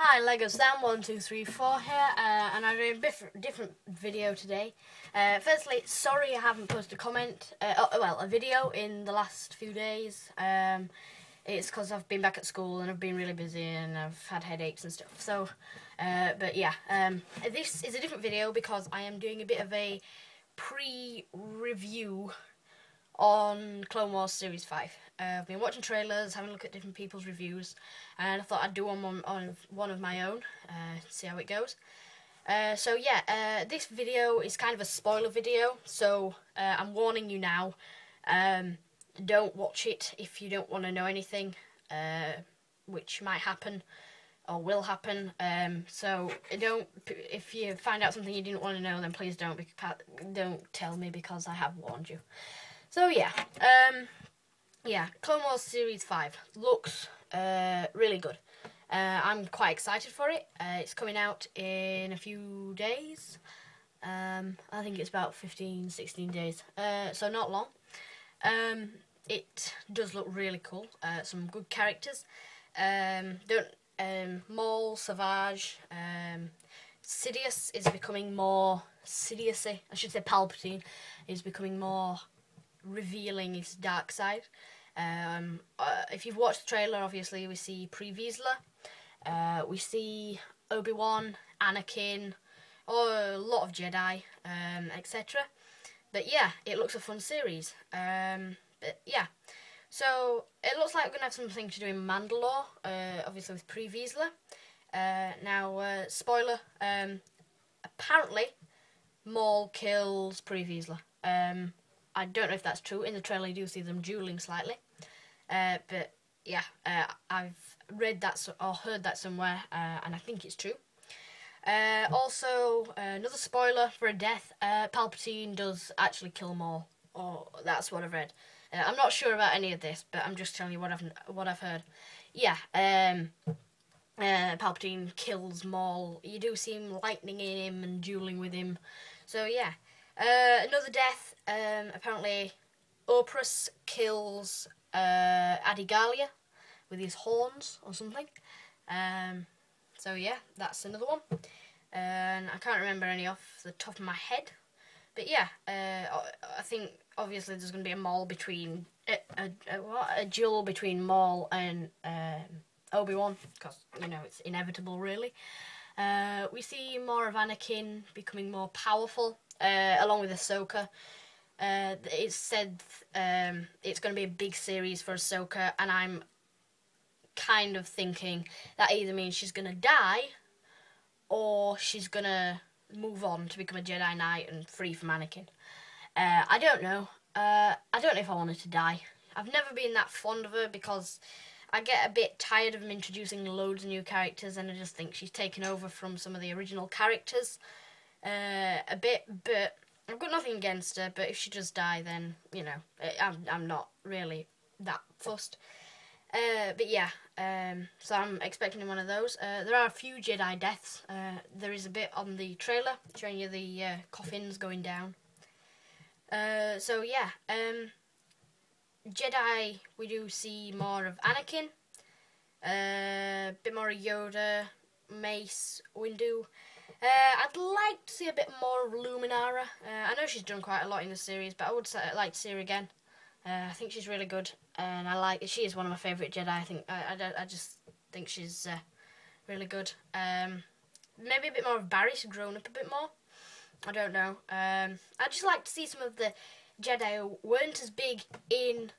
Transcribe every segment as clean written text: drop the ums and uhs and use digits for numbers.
Hi, Lego Sam1234 here, and I'm doing a different video today. Firstly, sorry I haven't posted a video in the last few days. It's because I've been back at school and I've been really busy and I've had headaches and stuff. So, but yeah, this is a different video because I am doing a bit of a pre-review on Clone Wars Series 5. I've been watching trailers, having a look at different people's reviews, and I thought I'd do one of my own, see how it goes. So yeah, this video is kind of a spoiler video, so I'm warning you now, don't watch it if you don't want to know anything, which might happen, or will happen. So if you find out something you didn't want to know, then please don't tell me, because I have warned you. So yeah, Clone Wars Series 5 looks really good. I'm quite excited for it. It's coming out in a few days. I think it's about 15-16 days, so not long. It does look really cool. Some good characters. Maul, Savage, Sidious is becoming more Sidiousy. I should say Palpatine is becoming more revealing his dark side. If you've watched the trailer, obviously we see Pre Vizsla, we see Obi-Wan, Anakin, a lot of Jedi, etc. But yeah, it looks a fun series. But yeah, so it looks like we're gonna have something to do in Mandalore, obviously with Pre Vizsla. Now, spoiler, apparently Maul kills Pre Vizsla. I don't know if that's true. In the trailer you do see them dueling slightly. But yeah, I've read that or heard that somewhere, and I think it's true. Also, another spoiler for a death, Palpatine does actually kill Maul. Or that's what I've read. I'm not sure about any of this, but I'm just telling you what I've heard. Yeah, Palpatine kills Maul. You do see him lightning in him and dueling with him. So yeah. Another death, apparently Oprus kills Adigalia with his horns or something. So yeah, that's another one. And I can't remember any off the top of my head. But yeah, I think obviously there's going to be a Maul between a duel between Maul and Obi-Wan, because you know it's inevitable, really. We see more of Anakin becoming more powerful, along with Ahsoka. It's said it's going to be a big series for Ahsoka, and I'm kind of thinking that either means she's going to die, or she's going to move on to become a Jedi Knight and free from Anakin. I don't know. I don't know if I want her to die. I've never been that fond of her, because I get a bit tired of them introducing loads of new characters, and I just think she's taken over from some of the original characters a bit. But I've got nothing against her. But if she does die, then you know I'm not really that fussed. But yeah, so I'm expecting one of those. There are a few Jedi deaths. There is a bit on the trailer showing you the coffins going down. So yeah, Jedi, we do see more of Anakin, a bit more of Yoda, Mace, Windu. I'd like to see a bit more of Luminara. I know she's done quite a lot in the series, but I would like to see her again. I think she's really good, and she is one of my favourite Jedi. I think I just think she's really good. Maybe a bit more of Barry. She's grown up a bit more. I don't know. I'd just like to see some of the Jedi who weren't as big in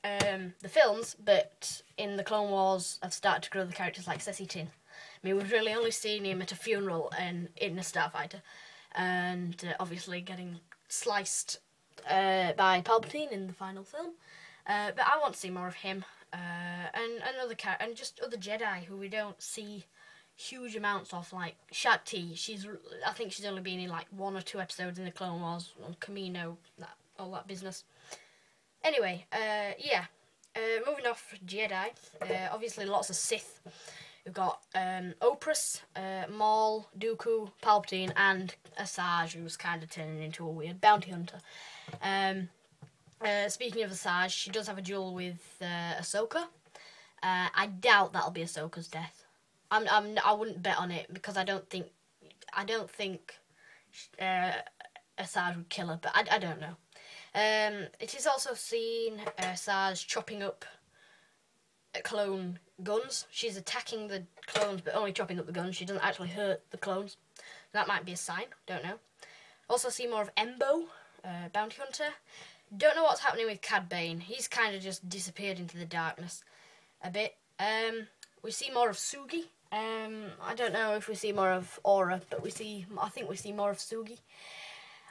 the films, but in the Clone Wars I've started to grow the characters, like Ceci Tin. I mean, we've really only seen him at a funeral and in a Starfighter, and obviously getting sliced by Palpatine in the final film. But I want to see more of him, and just other Jedi who we don't see huge amounts of, like Shaak Ti. I think she's only been in like 1 or 2 episodes in the Clone Wars, on Kamino, all that business. Anyway, yeah, moving off Jedi, obviously lots of Sith. We've got Oprus, Maul, Dooku, Palpatine, and Asajj, who's kind of turning into a weird bounty hunter. Speaking of Asajj, she does have a duel with Ahsoka. I doubt that'll be Ahsoka's death. I wouldn't bet on it because I don't think Asajj would kill her, but I don't know. It is also seen Asajj chopping up clone guns. She's attacking the clones, but only chopping up the guns. She doesn't actually hurt the clones. That might be a sign. Don't know. Also see more of Embo, bounty hunter. Don't know what's happening with Cad Bane. He's kind of just disappeared into the darkness a bit. We see more of Sugi. I don't know if we see more of Aura, but I think we see more of Sugi.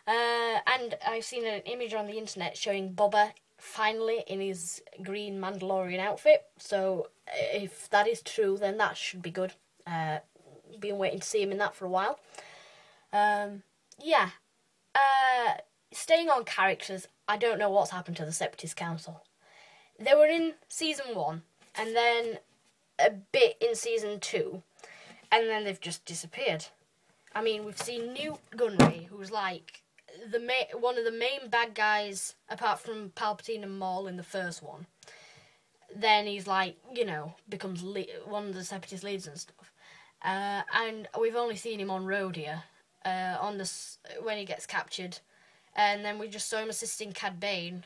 And I've seen an image on the internet showing Boba finally in his green Mandalorian outfit. So if that is true, then that should be good. Been waiting to see him in that for a while. Yeah. Staying on characters, I don't know what's happened to the Separatist Council. They were in Season 1, and then a bit in Season 2, and then they've just disappeared. I mean, we've seen Newt Gunray, who's like one of the main bad guys, apart from Palpatine and Maul in the first one. Then he's like, becomes one of the Separatist leaders and stuff. And we've only seen him on Rhodia, when he gets captured. And then we just saw him assisting Cad Bane,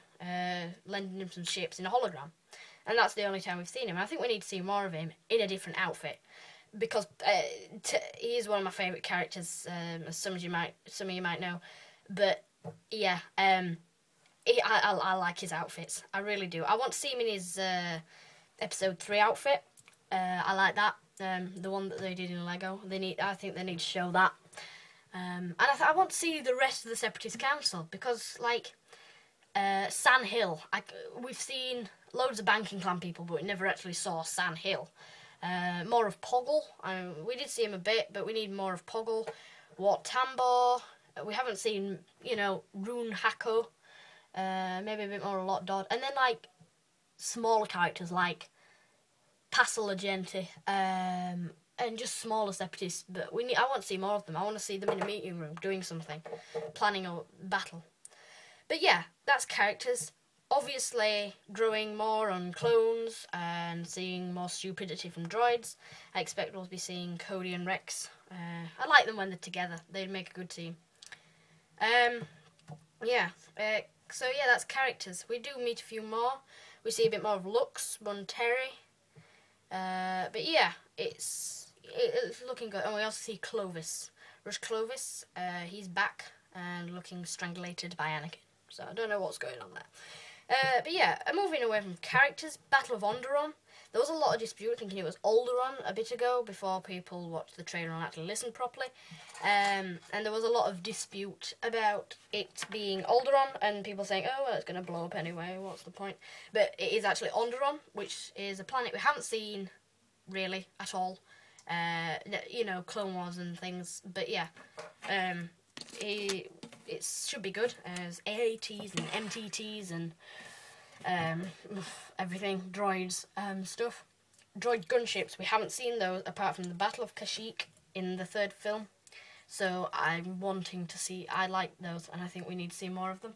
lending him some ships in a hologram. And that's the only time we've seen him. I think we need to see more of him in a different outfit. Because he is one of my favourite characters, as some of you might know. But, yeah, I like his outfits. I really do. I want to see him in his Episode 3 outfit. I like that. The one that they did in Lego. I think they need to show that. And I want to see the rest of the Separatist Council because, like, San Hill. We've seen loads of Banking Clan people, but we never actually saw San Hill. More of Poggle. We did see him a bit, but we need more of Poggle. Wat Tambor. We haven't seen, Rune Hako. Maybe a bit more of Lot Dodd. And then, like, smaller characters like Passel Agenti. And just smaller Separatists, but I want to see more of them. I want to see them in a meeting room doing something, planning a battle. But yeah, that's characters. Obviously, growing more on clones and seeing more stupidity from droids. I expect we'll be seeing Cody and Rex. I like them when they're together. They'd make a good team. Yeah. So yeah, that's characters. We do meet a few more. We see a bit more of Lux, Monteri. But yeah, it's looking good. And we also see Clovis. Rush Clovis, he's back and looking strangulated by Anakin. So I don't know what's going on there. But yeah, moving away from characters, Battle of Onderon. There was a lot of dispute thinking it was Alderaan a bit ago before people watched the trailer and actually listened properly. And there was a lot of dispute about it being Alderaan and people saying, oh, well, it's going to blow up anyway, what's the point? But it is actually Onderon, which is a planet we haven't seen really at all. Clone Wars and things, but yeah, it should be good. There's AATs and MTTs and everything, droids, stuff. Droid gunships, we haven't seen those apart from the Battle of Kashyyyk in the third film, so I'm wanting to see. I like those, and I think we need to see more of them.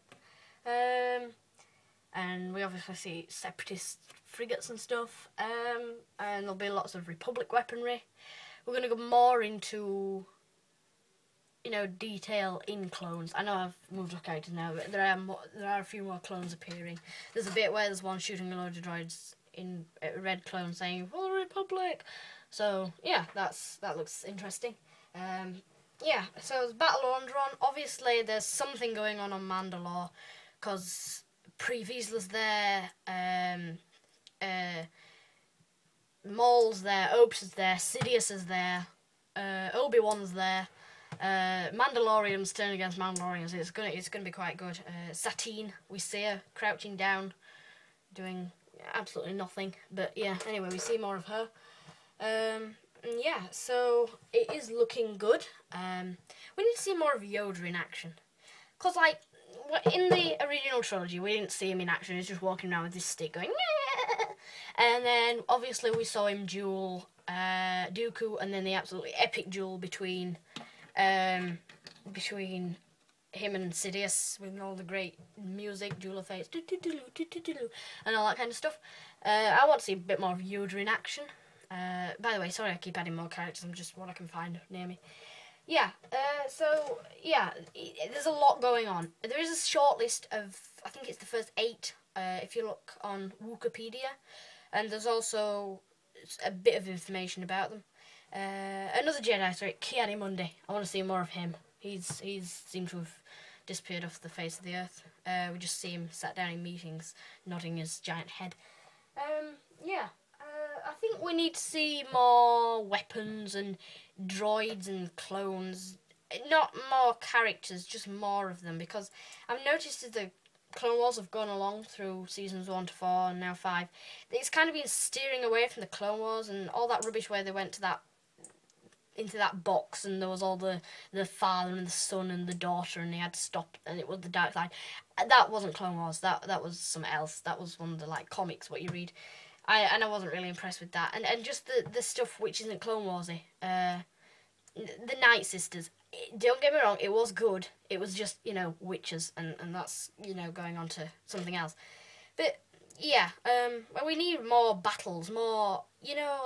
And we obviously see Separatist frigates and stuff, and there'll be lots of Republic weaponry. We're going to go more into, detail in clones. I know I've moved up characters now, but there are a few more clones appearing. There's a bit where there's one shooting a load of droids in a red clone saying, "For the Republic!" So, yeah, that looks interesting. Yeah, so it's Battle of Onderon. Obviously, there's something going on Mandalore, because Pre Vizsla's there, Maul's there, Opes is there, Sidious is there, Obi-Wan's there, Mandalorians turn against Mandalorians. It's gonna be quite good. Satine, we see her crouching down, doing absolutely nothing. But yeah, anyway, we see more of her. Yeah, so it is looking good. We need to see more of Yoda in action, cause like in the original trilogy, we didn't see him in action. He's just walking around with his stick going, yeah! And then obviously we saw him duel Dooku, and then the absolutely epic duel between him and Sidious with all the great music, Duel of Fates, and all that kind of stuff. I want to see a bit more of Yoda in action. By the way, sorry I keep adding more characters, I'm just what I can find near me. Yeah, so, yeah, there's a lot going on. There is a short list of, I think it's the first 8, if you look on Wikipedia, and there's also a bit of information about them. Another Jedi, sorry, Ki-Adi-Mundi. I want to see more of him. He's seemed to have disappeared off the face of the earth. We just see him sat down in meetings, nodding his giant head. Yeah, I think we need to see more weapons and droids and clones. Not more characters, just more of them, because I've noticed that the Clone Wars have gone along through seasons 1 to 4 and now 5. It's kind of been steering away from the Clone Wars and all that rubbish where they went to into that box and there was all the father and the son and the daughter and they had to stop and it was the dark side. That wasn't Clone Wars. That was something else. That was one of the comics what you read. I wasn't really impressed with that. And just the stuff which isn't Clone Warsy. The Night Sisters. Don't get me wrong, it was good. It was just, witches and that's, going on to something else. But yeah, we need more battles, more,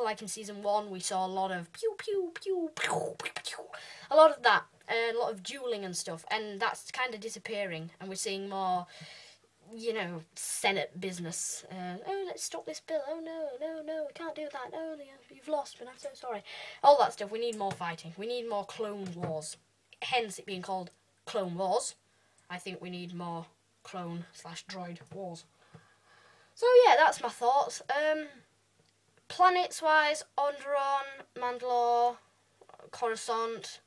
like in season 1 we saw a lot of pew pew pew pew pew pew, a lot of that, a lot of dueling and stuff, and that's kind of disappearing, and we're seeing more, Senate business. Oh, let's stop this bill. Oh no, we can't do that. Oh, you've lost, but I'm so sorry. All that stuff. We need more fighting. We need more Clone Wars. Hence it being called Clone Wars. I think we need more clone/droid wars. So yeah, that's my thoughts. Planets-wise, Onderon, Mandalore, Coruscant,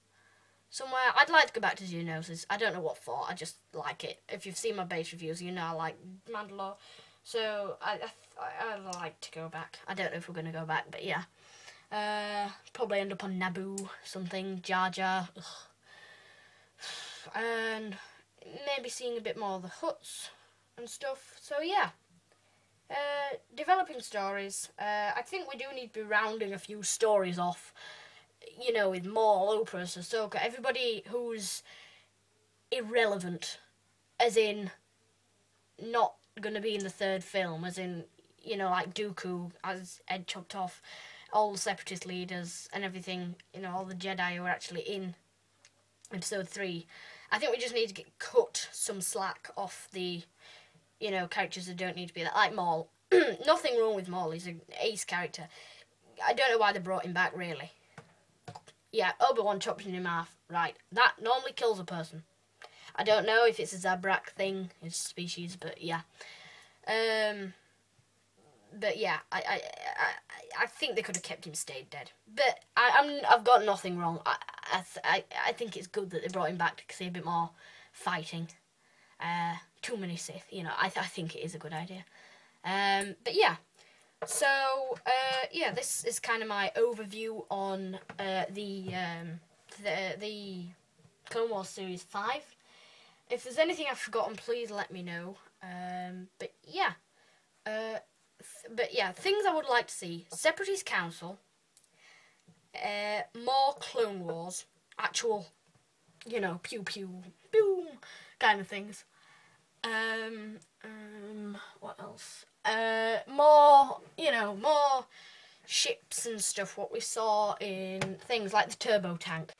somewhere. I'd like to go back to Geonosis. I don't know what for. I just like it. If you've seen my base reviews, you know I like Mandalore. So I'd like to go back. I don't know if we're going to go back, but yeah. Probably end up on Naboo, something, Jar Jar. Ugh. And maybe seeing a bit more of the Hutts and stuff. So yeah. Developing stories. I think we do need to be rounding a few stories off, with Maul, Oprah, Ahsoka, everybody who's irrelevant, as in not going to be in the 3rd film, as in, like Dooku, as Ed chopped off, all the Separatist leaders and everything, all the Jedi who are actually in episode 3. I think we just need to cut some slack off the characters that don't need to be there, like Maul. Nothing wrong with Maul, he's an ace character. I don't know why they brought him back, really. Yeah, Obi-Wan chopped him in half, right. That normally kills a person. I don't know if it's a Zabrak thing, his species, but yeah. But yeah, I think they could have kept him stayed dead. But I've got nothing wrong. I think it's good that they brought him back to see a bit more fighting. Too many Sith, I think it is a good idea. But yeah, so yeah, this is kind of my overview on the Clone Wars Series 5. If there's anything I've forgotten, please let me know. But yeah, things I would like to see: Separatist Council, more Clone Wars, actual, pew pew boom kind of things. What else? More, more ships and stuff, what we saw in things like the turbo tank.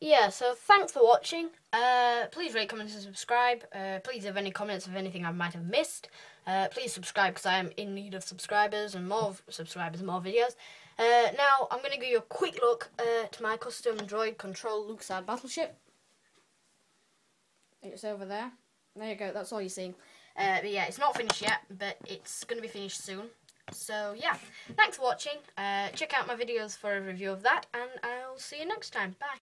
Yeah, so thanks for watching. Please rate, comment and subscribe. Please have any comments of anything I might have missed. Please subscribe because I am in need of subscribers and more subscribers and more videos. Now, I'm going to give you a quick look to my custom droid control LucasArts battleship. It's over there. There you go, that's all you're seeing. But yeah, it's not finished yet, but it's going to be finished soon. So yeah, thanks for watching. Check out my videos for a review of that, and I'll see you next time. Bye.